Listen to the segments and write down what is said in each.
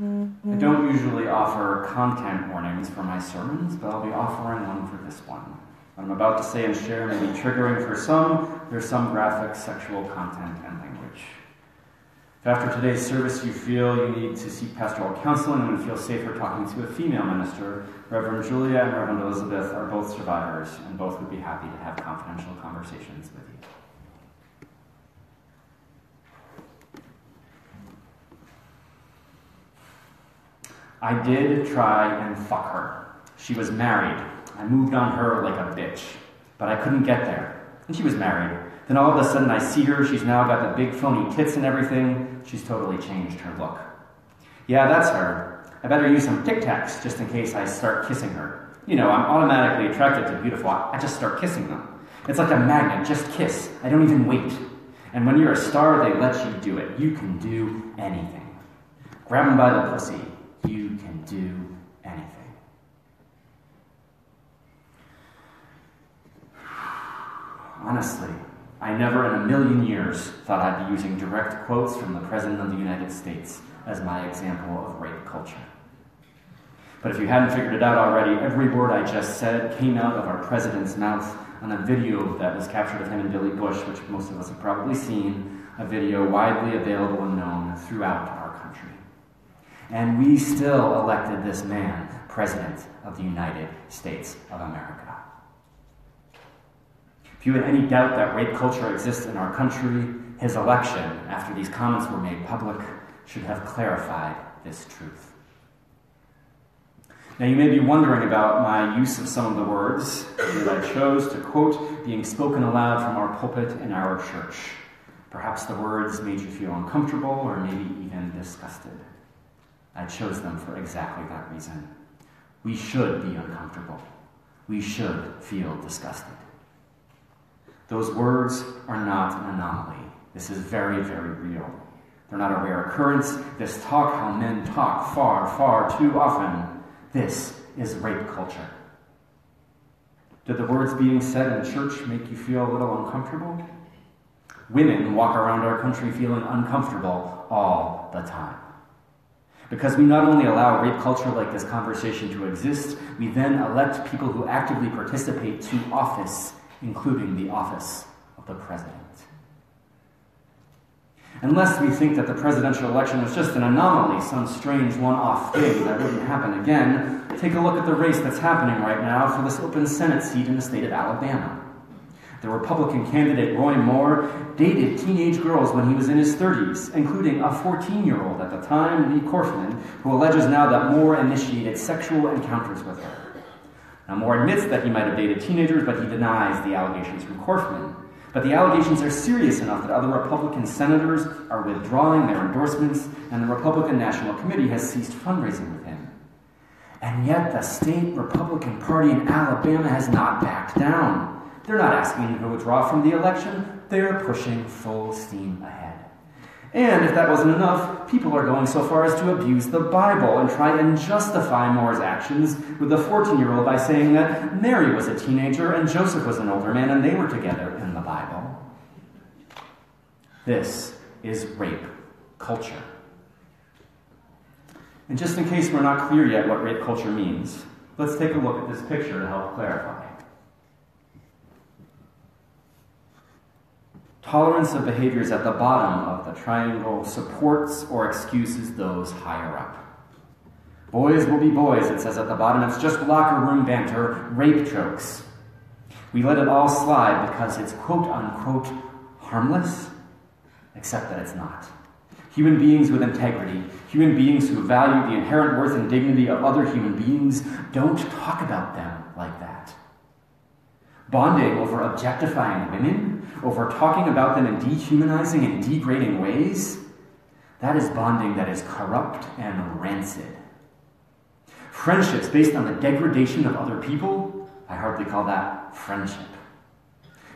I don't usually offer content warnings for my sermons, but I'll be offering one for this one. What I'm about to say and share may be triggering for some. There's some graphic sexual content and language. If after today's service you feel you need to seek pastoral counseling and feel safer talking to a female minister, Reverend Julia and Reverend Elizabeth are both survivors, and both would be happy to have confidential conversations with you. I did try and fuck her. She was married. I moved on her like a bitch, but I couldn't get there. And she was married. Then all of a sudden I see her. She's now got the big phony tits and everything. She's totally changed her look. Yeah, that's her. I better use some Tic Tacs just in case I start kissing her. You know, I'm automatically attracted to beautiful. I just start kissing them. It's like a magnet. Just kiss. I don't even wait. And when you're a star, they let you do it. You can do anything. Grab them by the pussy. You can do anything. Honestly, I never in a million years thought I'd be using direct quotes from the President of the United States as my example of rape culture. But if you hadn't figured it out already, every word I just said came out of our President's mouth on a video that was captured of him and Billy Bush, which most of us have probably seen, a video widely available and known throughout our country. And we still elected this man President of the United States of America. If you had any doubt that rape culture exists in our country, his election, after these comments were made public, should have clarified this truth. Now you may be wondering about my use of some of the words that I chose to quote being spoken aloud from our pulpit in our church. Perhaps the words made you feel uncomfortable or maybe even disgusted. I chose them for exactly that reason. We should be uncomfortable. We should feel disgusted. Those words are not an anomaly. This is very, very real. They're not a rare occurrence. This talk how men talk far, far too often. This is rape culture. Did the words being said in church make you feel a little uncomfortable? Women walk around our country feeling uncomfortable all the time. Because we not only allow rape culture like this conversation to exist, we then elect people who actively participate to office, including the office of the president. Unless we think that the presidential election was just an anomaly, some strange one-off thing that wouldn't happen again, take a look at the race that's happening right now for this open Senate seat in the state of Alabama. The Republican candidate Roy Moore dated teenage girls when he was in his 30s, including a 14-year-old at the time, Lee Corfman, who alleges now that Moore initiated sexual encounters with her. Now, Moore admits that he might have dated teenagers, but he denies the allegations from Corfman. But the allegations are serious enough that other Republican senators are withdrawing their endorsements, and the Republican National Committee has ceased fundraising with him. And yet the state Republican Party in Alabama has not backed down. They're not asking him to withdraw from the election. They're pushing full steam ahead. And if that wasn't enough, people are going so far as to abuse the Bible and try and justify Moore's actions with the 14-year-old by saying that Mary was a teenager and Joseph was an older man and they were together in the Bible. This is rape culture. And just in case we're not clear yet what rape culture means, let's take a look at this picture to help clarify. Tolerance of behaviors at the bottom of the triangle supports or excuses those higher up. Boys will be boys, it says at the bottom. It's just locker room banter, rape jokes. We let it all slide because it's quote-unquote harmless, except that it's not. Human beings with integrity, human beings who value the inherent worth and dignity of other human beings, don't talk about them like that. Bonding over objectifying women, over talking about them in dehumanizing and degrading ways, that is bonding that is corrupt and rancid. Friendships based on the degradation of other people, I hardly call that friendship.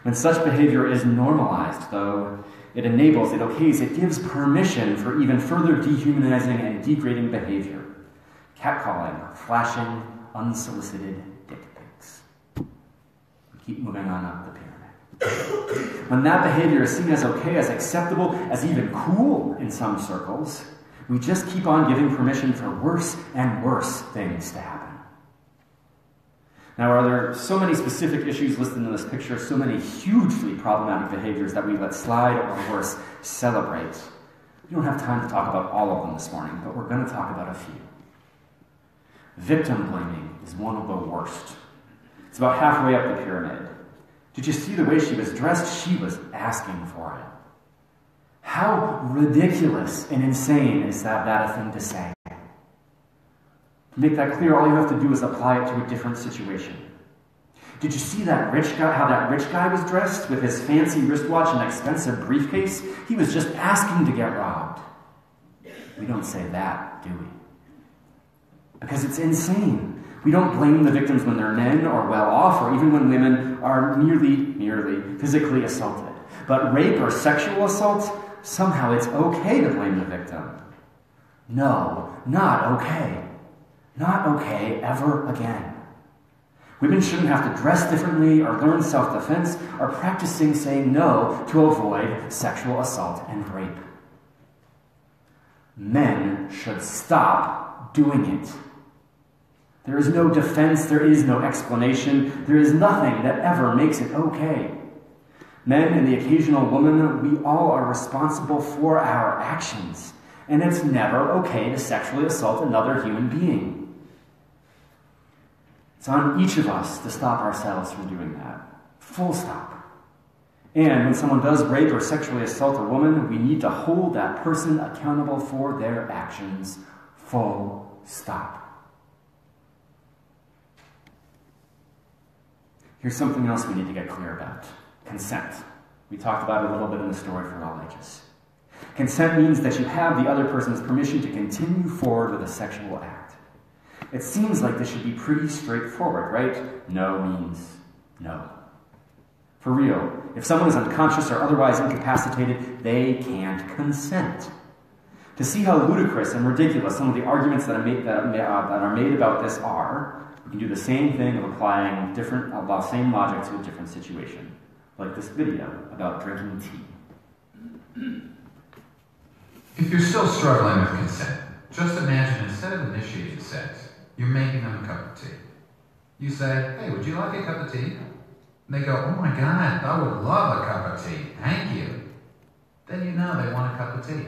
When such behavior is normalized, though, it enables, it okays, it gives permission for even further dehumanizing and degrading behavior. Catcalling, flashing, unsolicited dick pics. We keep moving on up the pyramid. When that behavior is seen as okay, as acceptable, as even cool in some circles, We just keep on giving permission for worse and worse things to happen. Now, are there so many specific issues listed in this picture, so many hugely problematic behaviors that we let slide or worse, celebrate? We don't have time to talk about all of them this morning, but we're going to talk about a few. Victim blaming is one of the worst. It's about halfway up the pyramid. Did you see the way she was dressed? She was asking for it. How ridiculous and insane is that a thing to say? To make that clear, all you have to do is apply it to a different situation. Did you see that rich guy, how that rich guy was dressed with his fancy wristwatch and expensive briefcase? He was just asking to get robbed. We don't say that, do we? Because it's insane. We don't blame the victims when they're men or well off, or even when women are merely physically assaulted. But rape or sexual assault, somehow it's okay to blame the victim. No, not okay. Not okay ever again. Women shouldn't have to dress differently or learn self-defense or practicing saying no to avoid sexual assault and rape. Men should stop doing it. There is no defense, there is no explanation, there is nothing that ever makes it okay. Men and the occasional woman, we all are responsible for our actions, and it's never okay to sexually assault another human being. It's on each of us to stop ourselves from doing that. Full stop. And when someone does rape or sexually assault a woman, we need to hold that person accountable for their actions. Full stop. Here's something else we need to get clear about. Consent. We talked about it a little bit in the story for all ages. Consent means that you have the other person's permission to continue forward with a sexual act. It seems like this should be pretty straightforward, right? No means no. For real, if someone is unconscious or otherwise incapacitated, they can't consent. To see how ludicrous and ridiculous some of the arguments that are made about this are, we can do the same thing of applying the same logic to a different situation, like this video about drinking tea. If you're still struggling with consent, just imagine instead of initiating sex, you're making them a cup of tea. You say, "Hey, would you like a cup of tea?" And they go, "Oh my God, I would love a cup of tea. Thank you." Then you know they want a cup of tea.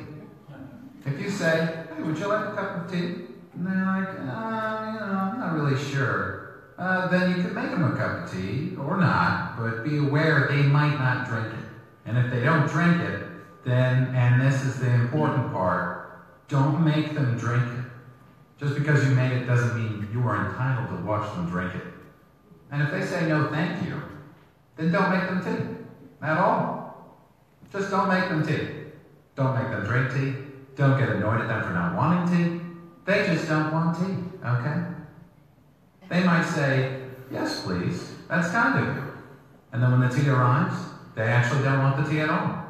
If you say, "Hey, would you like a cup of tea?" And they're like, I'm not really sure. Then you could make them a cup of tea, or not, but be aware they might not drink it. And if they don't drink it, then, and this is the important part, don't make them drink it. Just because you made it doesn't mean you are entitled to watch them drink it. And if they say no thank you, then don't make them tea. At all. Just don't make them tea. Don't make them drink tea. Don't get annoyed at them for not wanting tea. They just don't want tea, okay? They might say, "Yes, please. That's kind of you." And then when the tea arrives, they actually don't want the tea at all.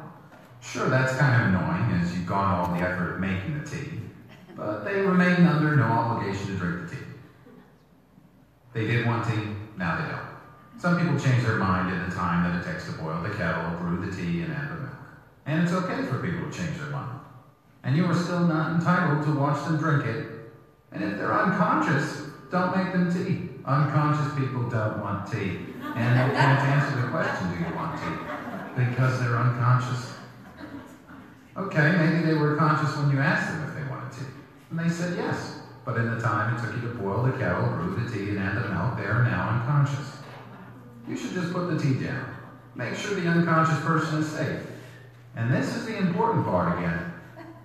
Sure, that's kind of annoying as you've gone all the effort of making the tea. But they remain under no obligation to drink the tea. They did want tea, now they don't. Some people change their mind in the time that it takes to boil the kettle, brew the tea, and add the milk. And it's okay for people to change their mind. And you are still not entitled to watch them drink it. And if they're unconscious, don't make them tea. Unconscious people don't want tea. And they can't answer the question, "Do you want tea?" Because they're unconscious. Okay, maybe they were conscious when you asked them if they wanted tea. And they said yes. But in the time it took you to boil the kettle, brew the tea, and add the milk, they are now unconscious. You should just put the tea down. Make sure the unconscious person is safe. And this is the important part again.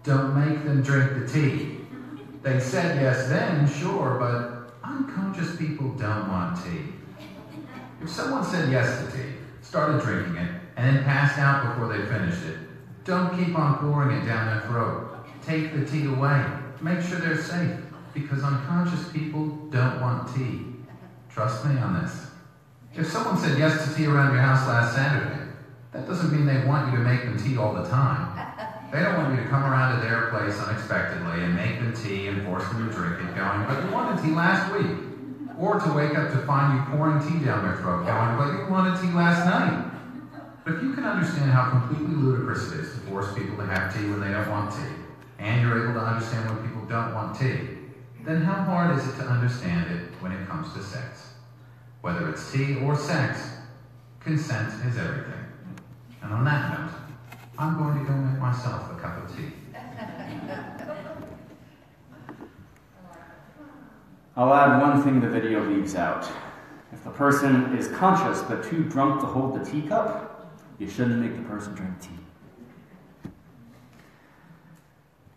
Don't make them drink the tea. They said yes then, sure, but unconscious people don't want tea. If someone said yes to tea, started drinking it, and then passed out before they finished it, don't keep on pouring it down their throat. Take the tea away. Make sure they're safe, because unconscious people don't want tea. Trust me on this. If someone said yes to tea around your house last Saturday, that doesn't mean they want you to make them tea all the time. They don't want you to come around to their place unexpectedly and make them tea and force them to drink it, going, "But you wanted tea last week." Or to wake up to find you pouring tea down their throat, going, "But you wanted tea last night." But if you can understand how completely ludicrous it is to force people to have tea when they don't want tea, and you're able to understand when people don't want tea, then how hard is it to understand it when it comes to sex? Whether it's tea or sex, consent is everything. And on that note, I'm going to go make myself a cup of tea. I'll add one thing the video leaves out. If the person is conscious but too drunk to hold the teacup, you shouldn't make the person drink tea.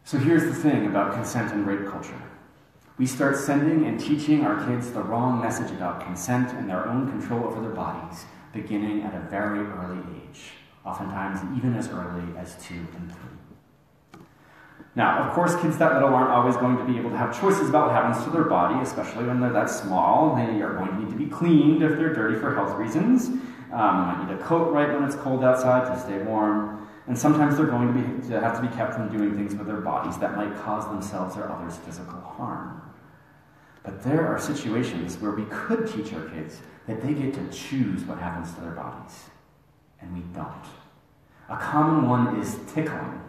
So here's the thing about consent and rape culture. We start sending and teaching our kids the wrong message about consent and their own control over their bodies, beginning at a very early age, oftentimes even as early as 2 and 3. Now, of course, kids that little aren't always going to be able to have choices about what happens to their body, especially when they're that small. They are going to need to be cleaned if they're dirty for health reasons. They might need a coat right when it's cold outside to stay warm. And sometimes they're going to have to be kept from doing things with their bodies that might cause themselves or others physical harm. But there are situations where we could teach our kids that they get to choose what happens to their bodies. And we don't. A common one is tickling.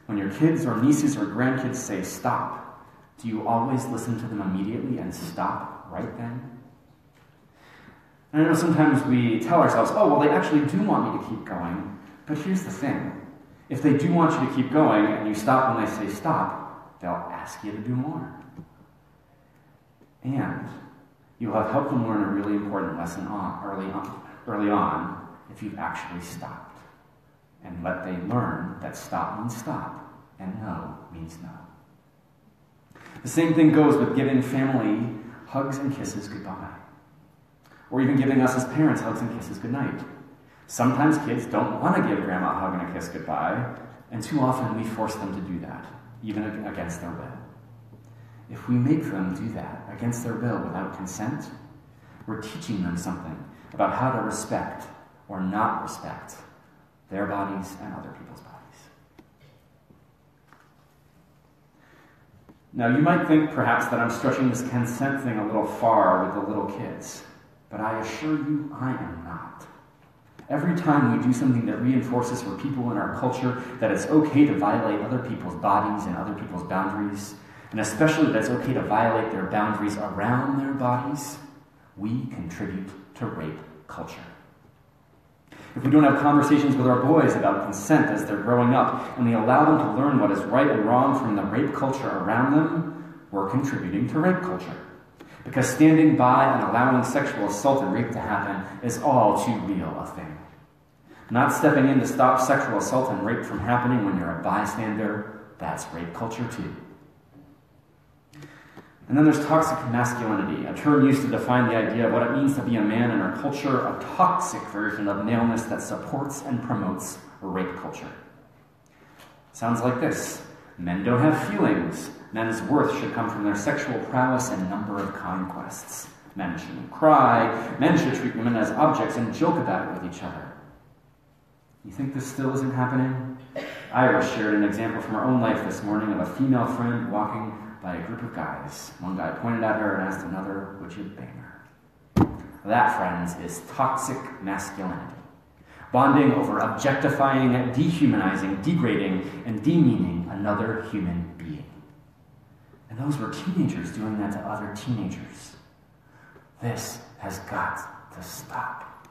When your kids or nieces or grandkids say stop, do you always listen to them immediately and stop right then? And I know sometimes we tell ourselves, oh, well, they actually do want me to keep going. But here's the thing. If they do want you to keep going and you stop when they say stop, they'll ask you to do more. And you'll have helped them learn a really important lesson early on if you've actually stopped. And let they learn that stop means stop, and no means no. The same thing goes with giving family hugs and kisses goodbye. Or even giving us as parents hugs and kisses goodnight. Sometimes kids don't want to give grandma a hug and a kiss goodbye, and too often we force them to do that, even against their will. If we make them do that against their will without consent, we're teaching them something about how to respect or not respect their bodies and other people's bodies. Now, you might think perhaps that I'm stretching this consent thing a little far with the little kids, but I assure you I am not. Every time we do something that reinforces for people in our culture that it's okay to violate other people's bodies and other people's boundaries, and especially that it's okay to violate their boundaries around their bodies, we contribute to rape culture. If we don't have conversations with our boys about consent as they're growing up, and we allow them to learn what is right and wrong from the rape culture around them, we're contributing to rape culture. Because standing by and allowing sexual assault and rape to happen is all too real a thing. Not stepping in to stop sexual assault and rape from happening when you're a bystander, that's rape culture too. And then there's toxic masculinity, a term used to define the idea of what it means to be a man in our culture, a toxic version of maleness that supports and promotes rape culture. Sounds like this. Men don't have feelings. Men's worth should come from their sexual prowess and number of conquests. Men shouldn't cry. Men should treat women as objects and joke about it with each other. You think this still isn't happening? Ira shared an example from her own life this morning of a female friend walking by a group of guys. One guy pointed at her and asked another, would you bang her? That, friends, is toxic masculinity. Bonding over objectifying, dehumanizing, degrading, and demeaning another human being. And those were teenagers doing that to other teenagers. This has got to stop.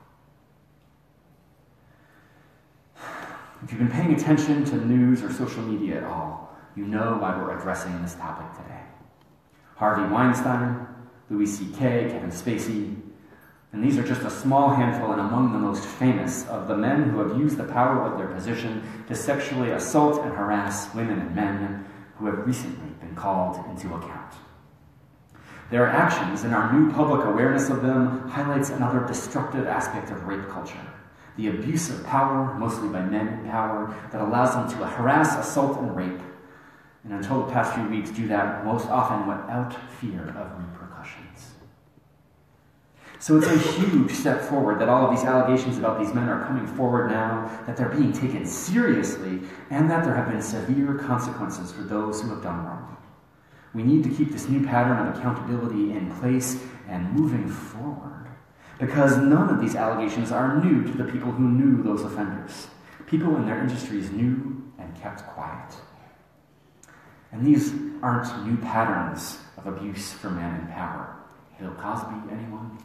If you've been paying attention to news or social media at all, you know why we're addressing this topic today. Harvey Weinstein, Louis C.K., Kevin Spacey, and these are just a small handful and among the most famous of the men who have used the power of their position to sexually assault and harass women and men who have recently been called into account. Their actions and our new public awareness of them highlights another destructive aspect of rape culture. The abuse of power, mostly by men in power, that allows them to harass, assault, and rape, and until the past few weeks do that most often without fear of repercussions. So it's a huge step forward that all of these allegations about these men are coming forward now, that they're being taken seriously, and that there have been severe consequences for those who have done wrong. We need to keep this new pattern of accountability in place and moving forward. Because none of these allegations are new to the people who knew those offenders. People in their industries knew and kept quiet. And these aren't new patterns of abuse for men in power. Bill Cosby, anyone?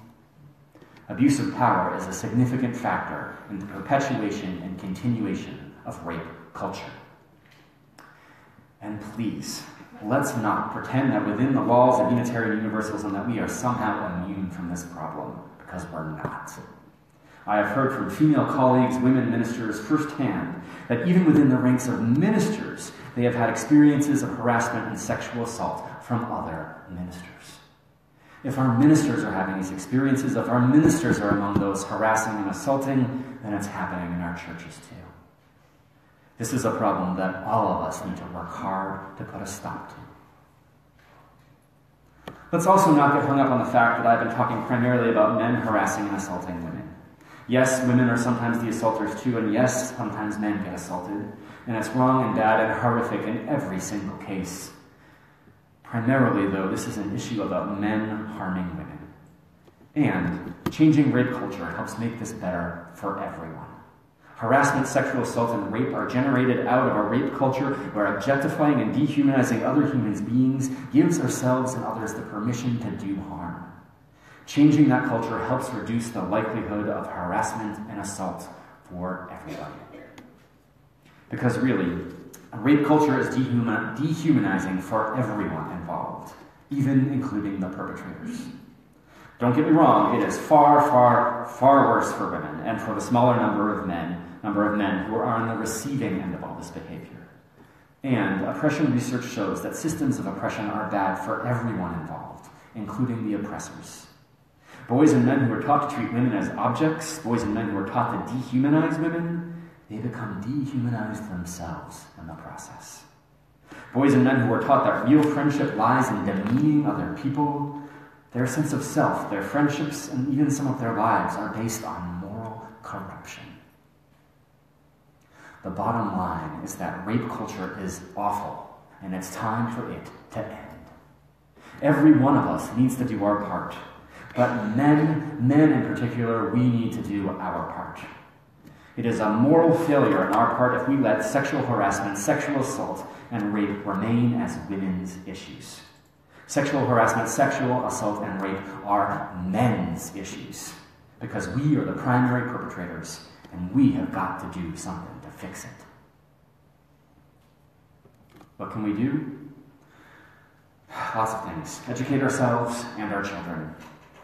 Abuse of power is a significant factor in the perpetuation and continuation of rape culture. And please, let's not pretend that within the walls of Unitarian Universalism that we are somehow immune from this problem, because we're not. I have heard from female colleagues, women ministers, firsthand, that even within the ranks of ministers, they have had experiences of harassment and sexual assault from other ministers. If our ministers are having these experiences, if our ministers are among those harassing and assaulting, then it's happening in our churches too. This is a problem that all of us need to work hard to put a stop to. Let's also not get hung up on the fact that I've been talking primarily about men harassing and assaulting women. Yes, women are sometimes the assaulters too, and yes, sometimes men get assaulted. And it's wrong and bad and horrific in every single case. Primarily, though, this is an issue about men harming women. And changing rape culture helps make this better for everyone. Harassment, sexual assault, and rape are generated out of a rape culture where objectifying and dehumanizing other human beings gives ourselves and others the permission to do harm. Changing that culture helps reduce the likelihood of harassment and assault for everybody. Because really, rape culture is dehumanizing for everyone involved, even including the perpetrators. Don't get me wrong, it is far, far, far worse for women and for the smaller number of men who are on the receiving end of all this behavior. And oppression research shows that systems of oppression are bad for everyone involved, including the oppressors. Boys and men who are taught to treat women as objects, boys and men who are taught to dehumanize women, they become dehumanized themselves in the process. Boys and men who are taught that real friendship lies in demeaning other people, their sense of self, their friendships, and even some of their lives are based on moral corruption. The bottom line is that rape culture is awful, and it's time for it to end. Every one of us needs to do our part, but men in particular, we need to do our part. It is a moral failure on our part if we let sexual harassment, sexual assault, and rape remain as women's issues. Sexual harassment, sexual assault, and rape are men's issues because we are the primary perpetrators and we have got to do something to fix it. What can we do? Lots of things. Educate ourselves and our children.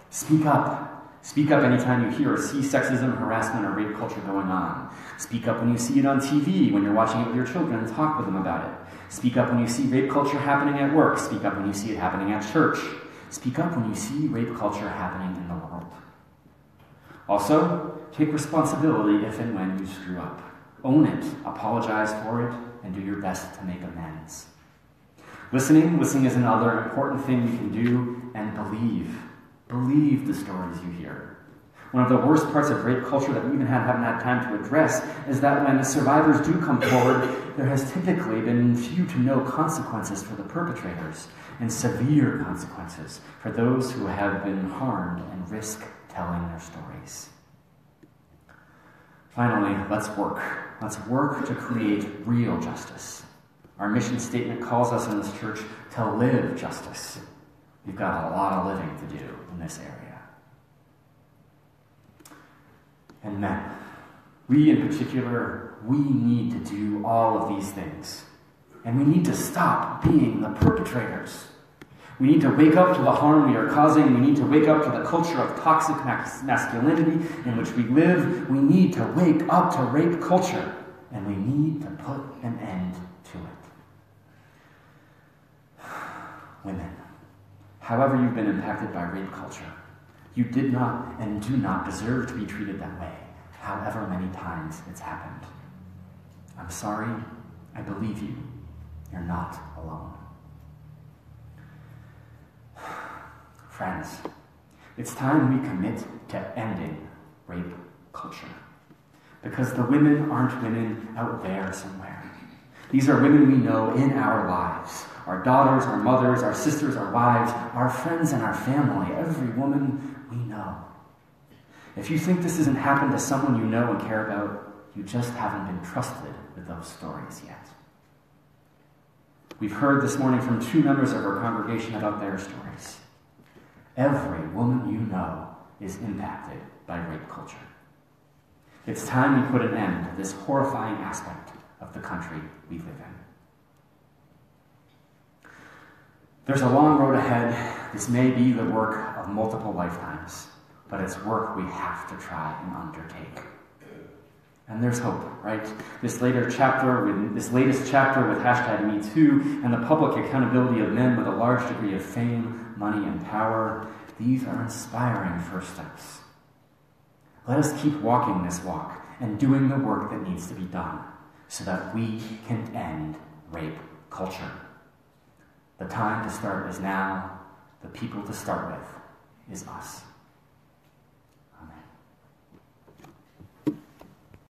Speak up. Speak up anytime you hear or see sexism, harassment, or rape culture going on. Speak up when you see it on TV, when you're watching it with your children, and talk with them about it. Speak up when you see rape culture happening at work. Speak up when you see it happening at church. Speak up when you see rape culture happening in the world. Also, take responsibility if and when you screw up. Own it, apologize for it, and do your best to make amends. Listening is another important thing we can do, and believe. Believe the stories you hear. One of the worst parts of rape culture that we even haven't had time to address is that when survivors do come forward, there has typically been few to no consequences for the perpetrators and severe consequences for those who have been harmed and risk telling their stories. Finally, let's work. Let's work to create real justice. Our mission statement calls us in this church to live justice. We've got a lot of living to do in this area. And men, we in particular, we need to do all of these things. And we need to stop being the perpetrators. We need to wake up to the harm we are causing. We need to wake up to the culture of toxic masculinity in which we live. We need to wake up to rape culture. And we need to put an end to it. Women, however you've been impacted by rape culture, you did not and do not deserve to be treated that way, however many times it's happened. I'm sorry. I believe you. You're not alone. Friends, it's time we commit to ending rape culture. Because the women aren't women out there somewhere. These are women we know in our lives. Our daughters, our mothers, our sisters, our wives, our friends, and our family. Every woman we know. If you think this hasn't happened to someone you know and care about, you just haven't been trusted with those stories yet. We've heard this morning from 2 members of our congregation about their stories. Every woman you know is impacted by rape culture. It's time we put an end to this horrifying aspect of the country we live in. There's a long road ahead. This may be the work of multiple lifetimes, but it's work we have to try and undertake. And there's hope, right? This latest chapter with #MeToo and the public accountability of men with a large degree of fame, money, and power, these are inspiring first steps. Let us keep walking this walk and doing the work that needs to be done so that we can end rape culture. The time to start is now. The people to start with is us.